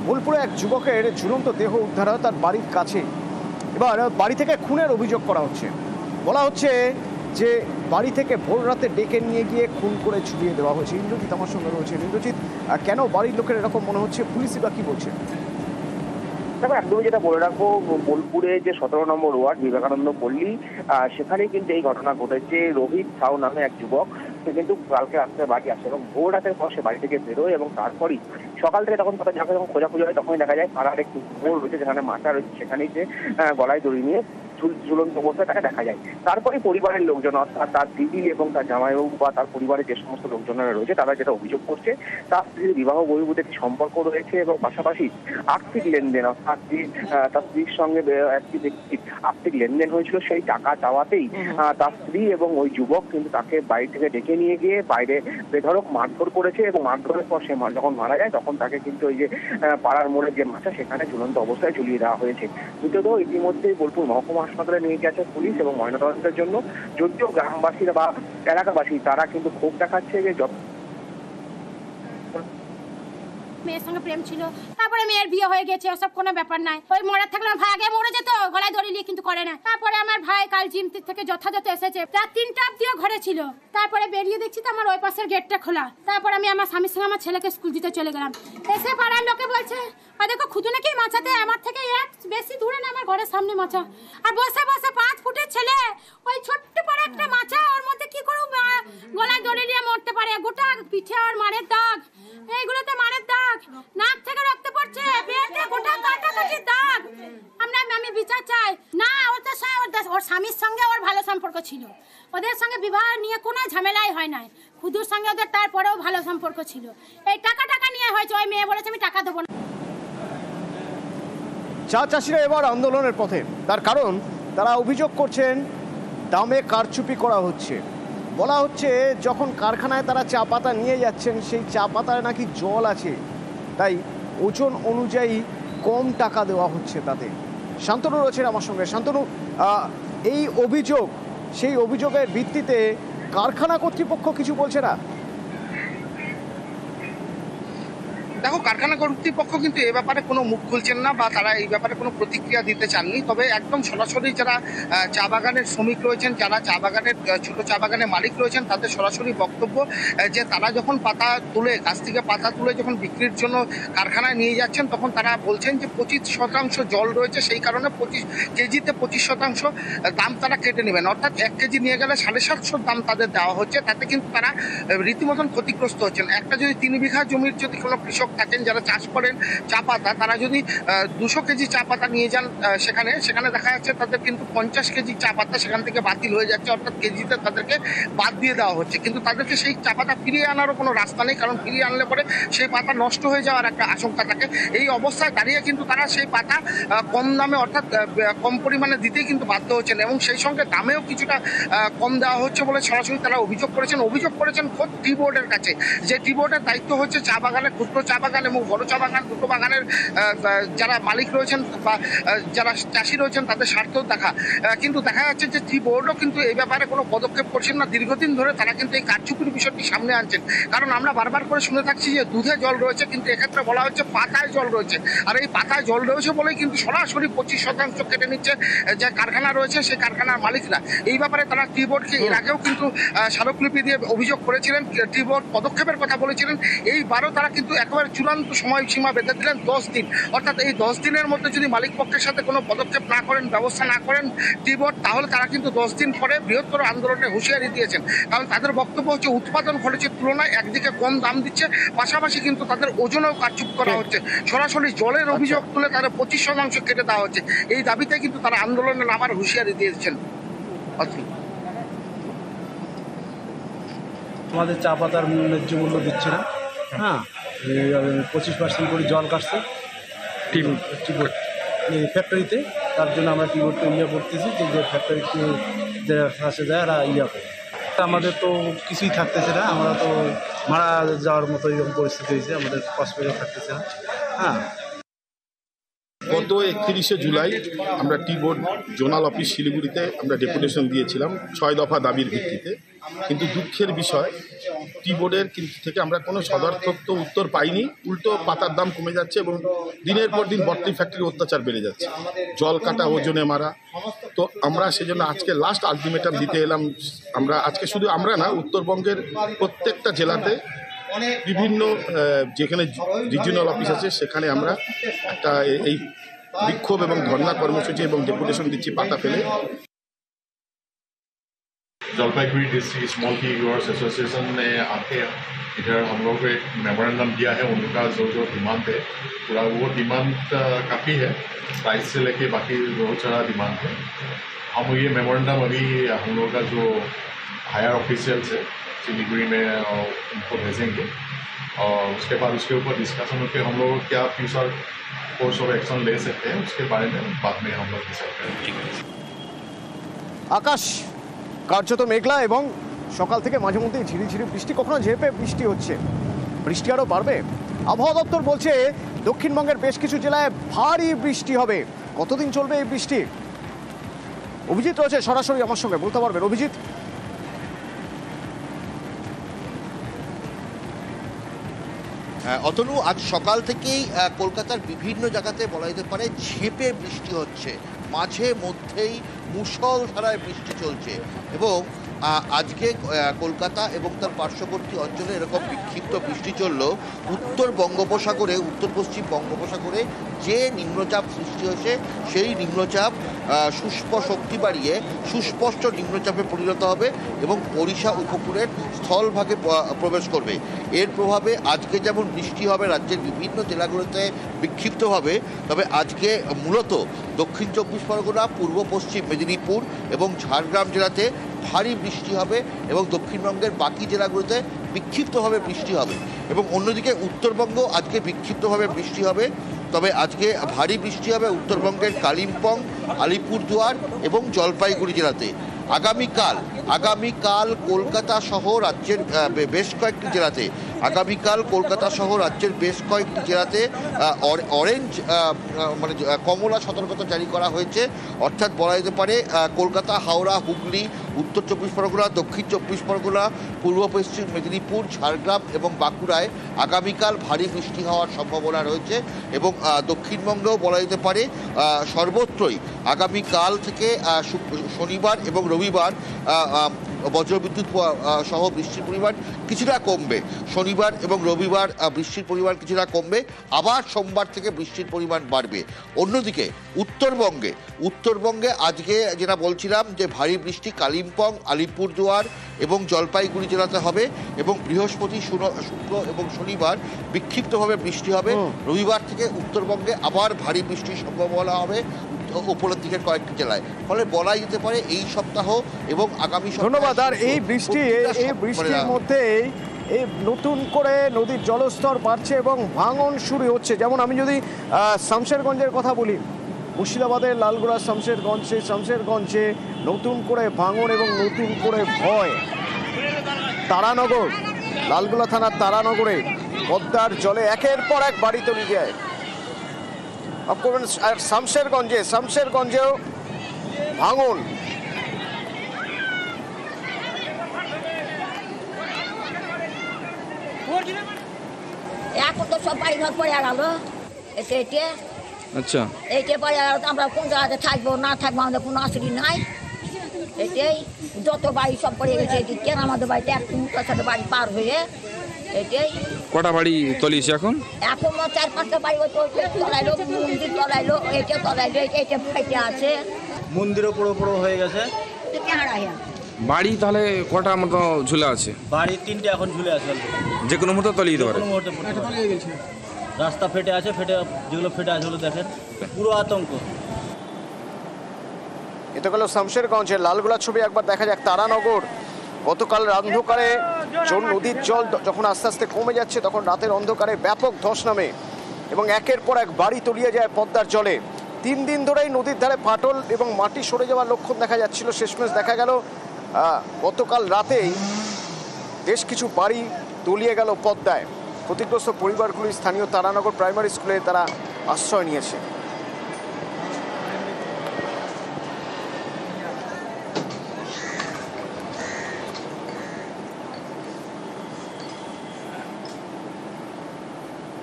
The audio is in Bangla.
বোলপুরে এক যুবকের ঝুলন্ত দেহ উদ্ধার হয় তার বাড়ির কাছে। এবার বাড়ি থেকে খুনের অভিযোগ করা হচ্ছে। বলা হচ্ছে যে বাড়ি থেকে ভোর রাতে ডেকে নিয়ে গিয়ে খুন করে ঝুলিয়ে দেওয়া হয়েছে। ইন্দ্রজিৎ আমার সঙ্গে রয়েছে। ইন্দ্রজিৎ, কেন বাড়ির লোকের এরকম মনে হচ্ছে? পুলিশই বা কি বলছে? দেখো, একদমই যেটা বলে রাখবো, বোলপুরে যে 17 নম্বর ওয়ার্ড বিবেকানন্দ পল্লী, সেখানেই কিন্তু এই ঘটনা ঘটেছে। রোহিত সাউ নামে এক যুবক, সে কিন্তু কালকে রাত্রে বাড়ি আসে এবং ভোর রাতের পর সে বাড়ি থেকে বেরোয় এবং তারপরই সকাল থেকে তখন তাদের যখন খোঁজাখুঁজি হয় তখনই দেখা যায় পাড়ার একটি মোড় রয়েছে যেখানে মাথা রয়েছে, সেখানেই যে গলায় দড়ি নিয়ে ঝুলন্ত অবস্থায় তাকে দেখা যায়। তারপরে পরিবারের লোকজন, অর্থাৎ তার দিদি এবং তার জামাইবাবু বা তার পরিবারের যে সমস্ত লোকজনেরা রয়েছে তারা যেটা অভিযোগ করছে, তার স্ত্রীর বিবাহ বহির্ভূত একটি সম্পর্ক রয়েছে এবং পাশাপাশি আর্থিক লেনদেন, অর্থাৎ তার স্ত্রীর সঙ্গে একটি ব্যক্তির আর্থিক লেনদেন হয়েছিল। সেই টাকা চাওয়াতেই তার স্ত্রী এবং ওই যুবক কিন্তু তাকে বাড়ি থেকে ডেকে নিয়ে গিয়ে বাইরে বেধড়ক মারধর করেছে এবং মারধরের পর সে যখন মারা যায় তখন তাকে কিন্তু ওই যে পাড়ার মোড়ের যে মাচা সেখানে ঝুলন্ত অবস্থায় ঝুলিয়ে দেওয়া হয়েছে। মৃতদেহ ইতিমধ্যেই বোলপুর মহকুমা হাসপাতালে নিয়ে গেছে পুলিশ এবং ময়নাতদন্তের জন্য। যদিও গ্রামবাসীরা বা এলাকাবাসী তারা কিন্তু ক্ষোভ দেখাচ্ছে যে মেয়ের সঙ্গে প্রেম ছিল, তারপরে মেয়ের বিয়ে হয়ে গেছে, ওসব কোনো ব্যাপার নাই। ওই মরার থাকলে ভাই আগে মরে যেত, গলায় দড়ি নিয়ে কিন্তু করে না। তারপরে আমার ভাই কাল জিম থেকে যথাযথ এসেছে, রাত 3টা অবধিও ঘরে ছিল। তারপরে বেরিয়ে দেখছি তো আমার ওই পাশের গেটটা খোলা। তারপর আমি আমার স্বামীর সঙ্গে আমার ছেলেকে স্কুল দিতে চলে গেলাম। এসে পাড়ার লোকে বলছে দেখো খুদু নাকি মাছাতে, আমার থেকে এক বেশি দূরে না, আমার ঘরের সামনে মাছা। আর বসে বসে 5 ফুটের ছেলে ওই ছোট্ট বড় একটা মাছা, ওর মধ্যে কি করে গলায় দড়ি নিয়ে মরতে পারে? গোটা পিঠে আর মারের দাগ, এইগুলোতে মারের দাগ, নাক থেকে রক্ত পড়ছে, পেটে গোটা কাটাকাটির দাগ। আমি বিচার চাই। না, ওর স্বামীর সঙ্গে ওর ভালো সম্পর্ক ছিল, ওদের সঙ্গে বিবাহ নিয়ে কোনো ঝামেলাই হয় নাই। খুদুর সঙ্গে ওদের তারপরেও ভালো সম্পর্ক ছিল। এই টাকা নিয়ে হয়েছে। ওই মেয়ে বলেছে আমি টাকা দেবো না। চা চাষিরা এবার আন্দোলনের পথে, তার কারণ তারা অভিযোগ করছেন দামে কারচুপি করা হচ্ছে। বলা হচ্ছে যখন কারখানায় তারা চা পাতা নিয়ে যাচ্ছেন সেই চা পাতায় নাকি জল আছে, তাই ওজন অনুযায়ী কম টাকা দেওয়া হচ্ছে তাতে। শান্তনু রয়েছেন আমার সঙ্গে। শান্তনু, এই অভিযোগ, সেই অভিযোগের ভিত্তিতে কারখানা কর্তৃপক্ষ কিছু বলছে না? দেখো, কারখানা কর্তৃপক্ষ কিন্তু এ ব্যাপারে কোনো মুখ খুলছেন না বা তারা এই ব্যাপারে কোনো প্রতিক্রিয়া দিতে চাননি। তবে একদম সরাসরি যারা চা বাগানের শ্রমিক রয়েছেন, যারা চা বাগানের ছোট চা বাগানের মালিক রয়েছেন, তাদের সরাসরি বক্তব্য যে তারা যখন পাতা তুলে, গাছ থেকে পাতা তুলে যখন বিক্রির জন্য কারখানায় নিয়ে যাচ্ছেন তখন তারা বলছেন যে 25% জল রয়েছে, সেই কারণে কেজিতে 25% দাম তারা কেটে নেবেন। অর্থাৎ 1 কেজি নিয়ে গেলে 750 দাম তাদের দেওয়া হচ্ছে। তাতে কিন্তু তারা রীতিমতন ক্ষতিগ্রস্ত হচ্ছেন। একটা যদি 3 বিঘা জমির যদি কোনো কৃষক থাকেন যারা চাষ করেন চা পাতা, তারা যদি 200 কেজি চা পাতা নিয়ে যান সেখানে দেখা যাচ্ছে তাদের কিন্তু 50 কেজি চা পাতা সেখান থেকে বাতিল হয়ে যাচ্ছে। অর্থাৎ কেজিতে তাদেরকে বাদ দিয়ে দেওয়া হচ্ছে। কিন্তু তাদেরকে সেই চা পাতা ফিরিয়ে আনারও কোনো রাস্তা নেই, কারণ ফিরিয়ে আনলে পরে সেই পাতা নষ্ট হয়ে যাওয়ার একটা আশঙ্কা থাকে। এই অবস্থায় দাঁড়িয়ে কিন্তু তারা সেই পাতা কম দামে, অর্থাৎ কম পরিমাণে দিতেই কিন্তু বাধ্য হচ্ছেন এবং সেই সঙ্গে দামেও কিছুটা কম দেওয়া হচ্ছে বলে সরাসরি তারা অভিযোগ করেছেন খোদ টি বোর্ডের কাছে। যে টি বোর্ডের দায়িত্ব হচ্ছে চা বাগানের, ক্ষুদ্র চা বাগান এবং বড় চা বাগান, দুটো বাগানের যারা মালিক রয়েছেন বা যারা চাষি রয়েছেন তাদের স্বার্থ দেখা। কিন্তু দেখা যাচ্ছে যে টি বোর্ডও কিন্তু এই ব্যাপারে কোনো পদক্ষেপ করছেন না। দীর্ঘদিন ধরে তারা কিন্তু এই কারচুপির বিষয়টি সামনে আনছেন। কারণ আমরা বারবার করে শুনে থাকছি যে দুধে জল রয়েছে, কিন্তু এক্ষেত্রে বলা হচ্ছে পাতায় জল রয়েছে। আর এই পাতায় জল রয়েছে বলেই কিন্তু সরাসরি 25% কেটে নিচ্ছে যে কারখানা রয়েছে সেই কারখানার মালিকরা। এই ব্যাপারে তারা টি বোর্ডকে এর আগেও কিন্তু স্মারকলিপি দিয়ে অভিযোগ করেছিলেন, টি বোর্ড পদক্ষেপের কথা বলেছিলেন। এইবারও তারা কিন্তু একেবারে চূড়ান্ত সময়সীমা বেঁধে দিলেন 10 দিন। অর্থাৎ এই 10 দিনের মধ্যে যদি মালিক পক্ষের সাথে কোনো পদক্ষেপ না করেন, ব্যবস্থা না করেন টি বোর্ড, তাহলে তারা কিন্তু 10 দিন পরে বৃহত্তর আন্দোলনের হুঁশিয়ারি দিয়েছেন। কারণ তাদের বক্তব্য হচ্ছে উৎপাদন খরচের তুলনায় একদিকে কম দাম দিচ্ছে, পাশাপাশি কিন্তু তাদের ওজনেও কারচুপি করা হচ্ছে। সরাসরি জলের অভিযোগ তুলে তাদের 25% কেটে দেওয়া হচ্ছে। এই দাবিতে কিন্তু তারা আন্দোলনে নামার হুঁশিয়ারি দিয়েছেন। আমাদের চা পাতার ন্যায্য মূল্য দিচ্ছে না। হ্যাঁ, 25% করে জল কাটছে টিবোর্ড এই ফ্যাক্টরিতে। তার জন্য আমরা টিবোর্ডটা করতেছি যে ফ্যাক্টরিতে কাছে যায় এরা করে। আমাদের তো কিছুই থাকতেছে না, আমরা তো মারা যাওয়ার মতো এরকম পরিস্থিতি হয়েছে, আমাদের কষ্ট থাকতেছে না। হ্যাঁ, গত 31শে জুলাই আমরা টি বোর্ড জোনাল অফিস শিলিগুড়িতে আমরা ডেপুটেশন দিয়েছিলাম 6 দফা দাবির ভিত্তিতে, কিন্তু দুঃখের বিষয় টি বোর্ডের কিন্তু থেকে আমরা কোনো সদর্থক উত্তর পাইনি। উল্টো পাতার দাম কমে যাচ্ছে এবং দিনের পর দিন বটলি ফ্যাক্টরির অত্যাচার বেড়ে যাচ্ছে, জল কাটা, ওজনে মারা। তো আমরা সেজন্য আজকে লাস্ট আলটিমেটাম দিতে এলাম। আমরা আজকে শুধু আমরা না, উত্তরবঙ্গের প্রত্যেকটা জেলাতে বিভিন্ন যেখানে রিজিওনাল অফিস আছে সেখানে আমরা একটা এই বিক্ষোভ এবং ধর্ণা কর্মসূচি এবং ডেপুটেশন দিচ্ছি পাতা ফেলে। Jalpaiguri district small T growers association ने आके इधर हम लोग को एक मेमोरेंडम दिया है। उनका जो डिमांड है पूरा वो डिमांड काफ़ी है, प्राइस से लेके बाकी बहुत सारा डिमांड है। हम ये मेमोरेंडम अभी हम लोग का जो हायर ऑफिशियल्स है सिलीगुड़ी में उनको भेजेंगे और उसके बाद उसके ऊपर डिस्कशन होकर हम लोग क्या फ्यूचर कोर्स ऑफ एक्शन ले सकते हैं उसके बारे में बाद में हम लोग डिसाइड करेंगे। আকাশ কার্যত মেঘলা এবং সকাল থেকে মাঝে মধ্যেই ঝিরিঝিরি বৃষ্টি, কখনো ঝেঁপে বৃষ্টি হচ্ছে। বৃষ্টি আরও বাড়বে। আবহাওয়া দপ্তর বলছে দক্ষিণবঙ্গের বেশ কিছু জেলায় ভারী বৃষ্টি হবে। কতদিন চলবে এই বৃষ্টি? অভিজিৎ রয়েছে সরাসরি আমার সঙ্গে, বলতে পারবেন অভিজিৎ? অতনু, আজ সকাল থেকেই কলকাতার বিভিন্ন জায়গাতে বলা যেতে পারে ঝেঁপে বৃষ্টি হচ্ছে, মাঝে মধ্যেই মুষলধারায় বৃষ্টি চলছে এবং আজকে কলকাতা এবং তার পার্শ্ববর্তী অঞ্চলে এরকম বিক্ষিপ্ত বৃষ্টি চললেও উত্তর বঙ্গোপসাগরে, উত্তর পশ্চিম বঙ্গোপসাগরে যে নিম্নচাপ সৃষ্টি হয়েছে সেই নিম্নচাপ শক্তি বাড়িয়ে সুস্পষ্ট নিম্নচাপে পরিণত হবে এবং ওড়িশা উপকূলের স্থলভাগে প্রবেশ করবে। এর প্রভাবে আজকে যেমন বৃষ্টি হবে রাজ্যের বিভিন্ন জেলাগুলোতে বিক্ষিপ্তভাবে, তবে আজকে মূলত দক্ষিণ 24 পরগনা, পূর্ব পশ্চিম মেদিনীপুর এবং ঝাড়গ্রাম জেলাতে ভারী বৃষ্টি হবে এবং দক্ষিণবঙ্গের বাকি জেলাগুলোতে বিক্ষিপ্তভাবে বৃষ্টি হবে এবং অন্যদিকে উত্তরবঙ্গ আজকে বিক্ষিপ্তভাবে বৃষ্টি হবে। তবে আজকে ভারী বৃষ্টি হবে উত্তরবঙ্গের কালিম্পং, আলিপুরদুয়ার এবং জলপাইগুড়ি জেলাতে। আগামীকাল কলকাতা সহ রাজ্যের বেশ কয়েকটি জেলাতে অরেঞ্জ মানে কমলা সতর্কতা জারি করা হয়েছে। অর্থাৎ বলা যেতে পারে কলকাতা, হাওড়া, হুগলি, উত্তর 24 পরগনা, দক্ষিণ 24 পরগনা, পূর্ব পশ্চিম মেদিনীপুর, ঝাড়গ্রাম এবং বাঁকুড়ায় আগামীকাল ভারী বৃষ্টি হওয়ার সম্ভাবনা রয়েছে এবং দক্ষিণবঙ্গেও বলা যেতে পারে সর্বত্রই আগামীকাল থেকে শনিবার এবং রবিবার বজ্রবিদ্যুৎ সহ বৃষ্টির পরিমাণ কিছুটা কমবে। শনিবার এবং রবিবার বৃষ্টির পরিমাণ কিছুটা কমবে, আবার সোমবার থেকে বৃষ্টির পরিমাণ বাড়বে। অন্যদিকে উত্তরবঙ্গে আজকে যেটা বলছিলাম যে ভারী বৃষ্টি কালিম্পং, আলিপুরদুয়ার এবং জলপাইগুড়ি জেলাতে হবে এবং বৃহস্পতি, শুক্র এবং শনিবার বিক্ষিপ্তভাবে বৃষ্টি হবে। রবিবার থেকে উত্তরবঙ্গে আবার ভারী বৃষ্টির সম্ভাবনা হবে উপরের দিকের কয়েকটি জেলায়। ফলে বলাই যেতে পারে এই সপ্তাহ এবং আগামী সপ্তাহে। ধন্যবাদ। আর এই বৃষ্টির মধ্যেই এই নতুন করে নদীর জলস্তর বাড়ছে এবং ভাঙন শুরু হচ্ছে। যেমন আমি যদি শামশেরগঞ্জের কথা বলি, মুর্শিদাবাদের লালগোলা শামশেরগঞ্জে নতুন করে ভাঙন এবং নতুন করে ভয়। তারানগর, লালগোলা থানার তারানগরে পদ্মার জলে একের পর এক বাড়ি তলিয়ে যায়। আর শামশেরগঞ্জেও ভাঙন। এখন তো সব বাড়ি ঘর পড়ে গেল, আচ্ছা এইটা পড়ে গেল। আমরা কোন জায়গাতে থাকবো না থাকবো আমাদের কোনো আসলি নাই। এটাই যত বাড়ি সব পড়ে গেছে এদিকে, আমাদের বাড়িতে একটু মুখের সাথে বাড়ি পার হয়ে এটাই। কটা বাড়ি তলিয়েছে এখন? এখন 4-5টা বাড়ি তলাইলো, মন্দির তলাইলো, এটা তলাইলো, এটা ফাইটে আছে, মন্দিরও পুরো হয়ে গেছে। বাড়ি তাহলে কটা মতো ঝুলে আছে? বাড়ি 3টে এখন ঝুলে আছে, যে কোনো মুহূর্তে তলিয়ে দিতে পারে। রাস্তা ফেটে আছে, যেগুলো ফেটে আছে ওগুলো দেখেন, পুরো আতঙ্ক। এটা গেল শামশেরগঞ্জের। লালগোলার ছবি একবার দেখা যাক। তারানগর, গতকাল অন্ধকারে নদীর জল যখন আস্তে আস্তে কমে যাচ্ছে তখন রাতের অন্ধকারে ব্যাপক ধস নামে এবং একের পর এক বাড়ি তলিয়ে যায় পদ্মার জলে। 3 দিন ধরেই নদীর ধারে ফাটল এবং মাটি সরে যাওয়ার লক্ষণ দেখা যাচ্ছিল। শেষমেশ দেখা গেল গতকাল রাতেই বেশ কিছু বাড়ি তলিয়ে গেল পদ্মায়। ক্ষতিগ্রস্ত পরিবারগুলি স্থানীয় তারানগর প্রাইমারি স্কুলে তারা আশ্রয় নিয়েছে।